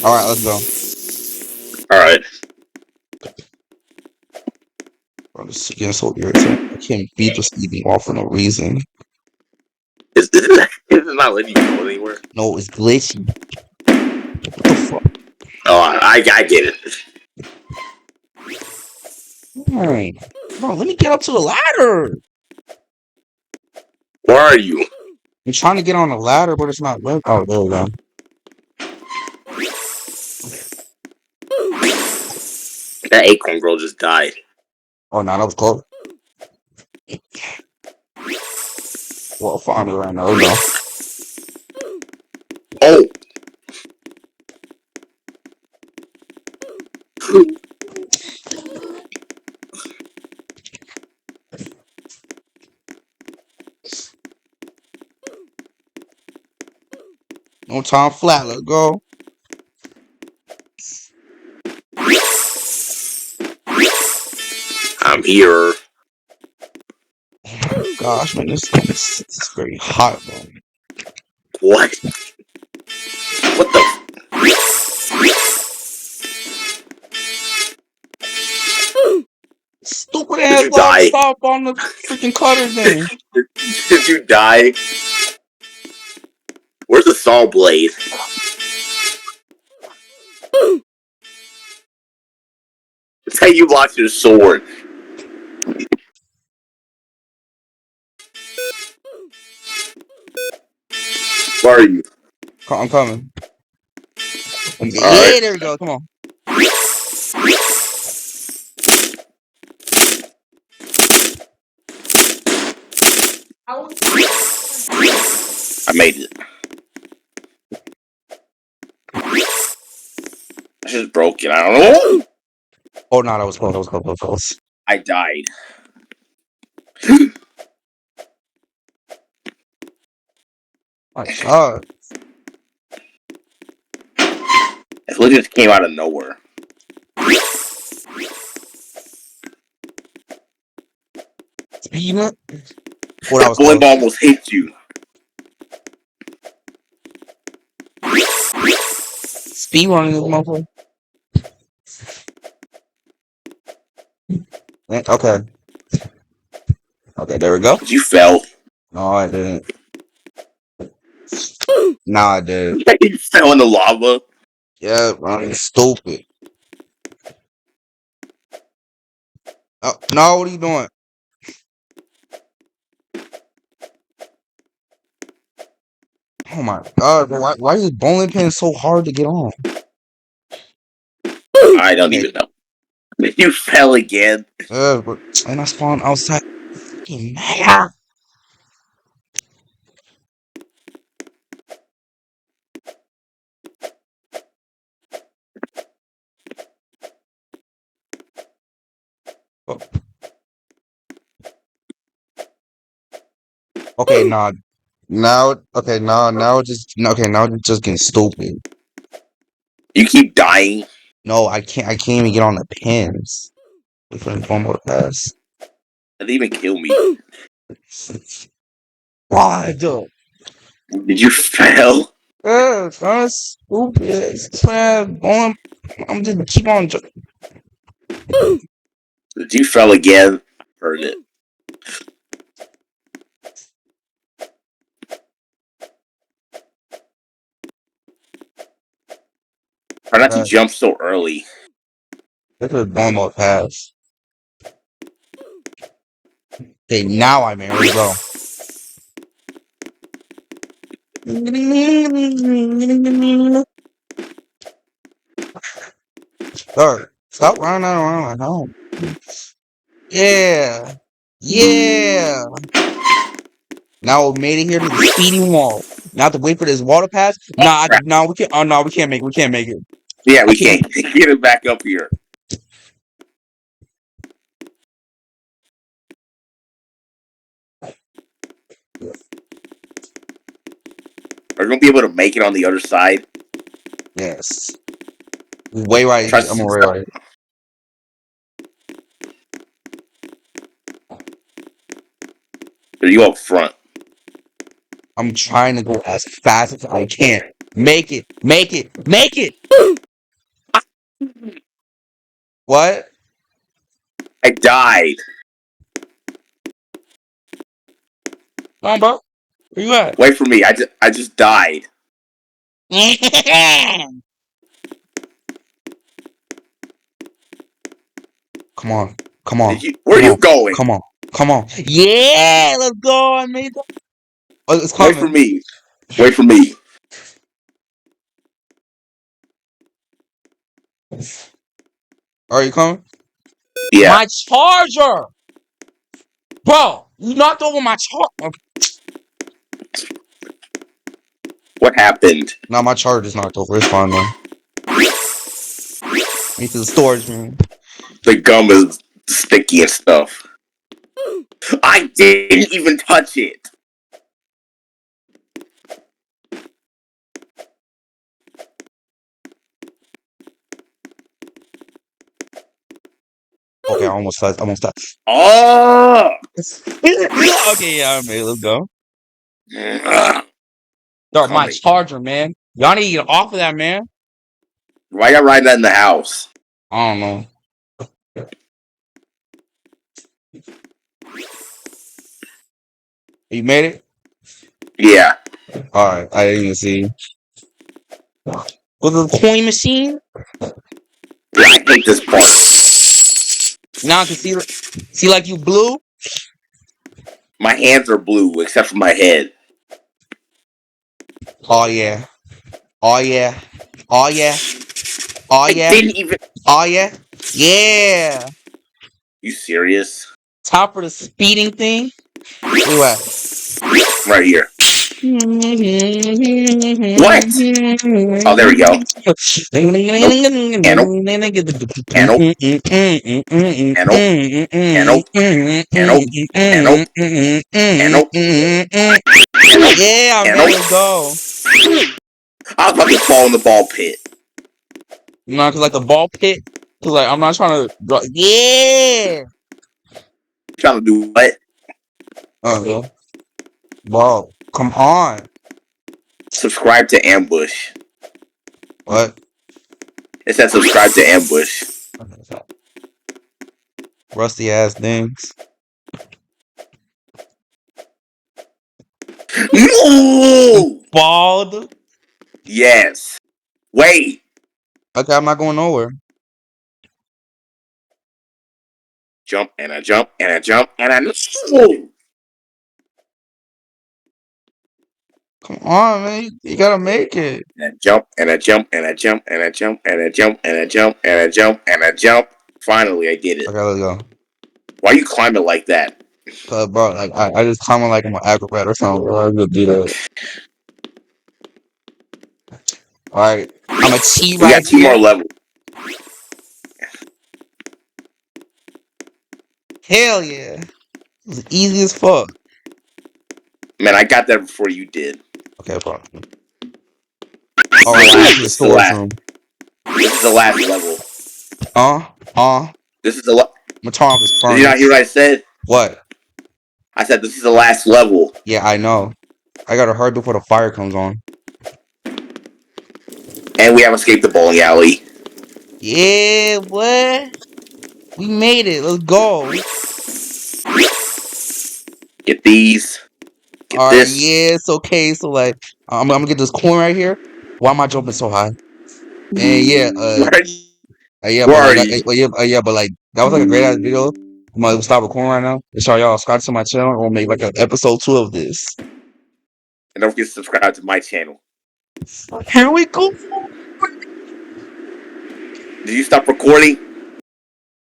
All right, let's go. All right. Bro, this is getting so irritating. I can't beat this eating off for no reason. Is it not letting you go anywhere? No, it's glitchy. What the fuck? Oh, I get it. Alright. Bro, let me get up to the ladder. Where are you? I'm trying to get on the ladder, but it's not working. Oh, there we go. That acorn girl just died. Oh, no, that was close. Well, find me right now. There we go. Oh. No time flat. Let's go. I'm here. Gosh, man, this is very hot, bro. What? What the? Stupid Did ass you log die? stop on the freaking cutter thing. Did you die? Where's the saw blade? It's how you lost your sword. Where are you? I'm coming. All right. Yeah, there we go. Come on. I made it. I just broke it. I don't know. Oh, no, that was close. That was close. That was close. I died. My God. It literally just came out of nowhere. Speed up. Oh, that That was blimp close. almost hit you. Speed running this motherfucker. Okay. Okay, there we go. You fell. No, I didn't. Nah, I did. You fell in the lava. Yeah, bro, stupid. Oh, no, what are you doing? Oh my God, bro, why is bowling pin so hard to get on? I don't Okay, even know. You fell again. but, and I spawned outside. Fucking man. Oh, okay, nah. Now, okay, now it's just getting stupid. You keep dying. No, I can't even get on the pins. Wait for one more pass. That didn't even kill me. Why, though? Did you fail? Yeah, that's stupid. Man, I'm just keep on. Did you fell again? Heard it. Try not to jump so early. This is one more pass. Okay, now I'm in. Here we go. Sir, stop running around like home. Yeah. Yeah. Now we made it here to the speeding wall. Now have to wait for this water pass. Oh Nah, crap! no, we can't. Oh no, we can't make it. We can't make it. Yeah, I we can't. can't get it back up here. Are we gonna be able to make it on the other side? Yes. Way right. Try. I'm way right. Are you up front? I'm trying to go as fast as I can. Make it. Make it. Make it. What? I died. Come on, bro. Where you at? Wait for me. I just died. Come on. Come on. Where are Come you on. going? Come on. Come on. Yeah, let's go. I made that. Oh, it's Wait for coming. me. Wait for me. Are you coming? Yeah. My charger! Bro, you knocked over my charger. What happened? Nah, my charger's knocked over. It's fine, though. Into the storage room. The gum is sticky and stuff. I didn't even touch it. Okay, I almost touched. Oh! Okay, yeah, I made it. Let's go. Start my Coming. charger, man. Y'all need to get off of that, man. Why y'all riding that in the house? I don't know. You made it? Yeah. Alright, I didn't even see. Was it the coin machine? I hate this part. Now I can see like you blue? My hands are blue, except for my head. Oh yeah. Oh yeah. Oh yeah. Oh I yeah. didn't even. Oh yeah. Yeah. You serious? Top for the speeding thing? Where you at? Right here. What? Oh, there we go. Nope. And nope. And nope. And nope. And nope. And nope. And nope. And nope. And nope. Yeah, And man, nope. let's go. I was about to fall in the ball pit. You know, cause like the ball pit. Cause like I'm not trying to. Yeah. Trying to do what? Oh yeah. Ball. Come on. Subscribe to Ambush. What? It said subscribe to Ambush. Rusty ass things. No! Bald. Yes. Wait. Okay, I'm not going nowhere. Jump and I jump and I jump and I. No! Come on, man. You gotta make it. And I jump and I jump and I jump and I jump and I jump and I jump and I jump and I jump. Finally, I did it. Okay, let's go. Why are you climbing like that? Cause bro, like I just comment like I'm an acrobat or something. Bro. I just do that. All right, I'm a T We right got 2 here. more levels. Hell yeah, it was easy as fuck. Man, I got that before you did. Okay, bro. All right, to the This is the storage last. room. This is the last level. This is the. I'm gonna turn off this Did you not furnace. hear what I said? What? I said this is the last level. Yeah, I know. I gotta hurry before the fire comes on. And we have escaped the bowling alley. Yeah, what? We made it. Let's go. Get these. Get All right, this. yeah, it's okay. So like, I'm gonna get this coin right here. Why am I jumping so high? And yeah, yeah, Where but are like, you? yeah, but like, that was like a great ass video. I'm gonna stop recording right now. And show y'all subscribe to my channel. We'll make like an episode 2 of this. And don't forget to subscribe to my channel. Here we go. Did you stop recording?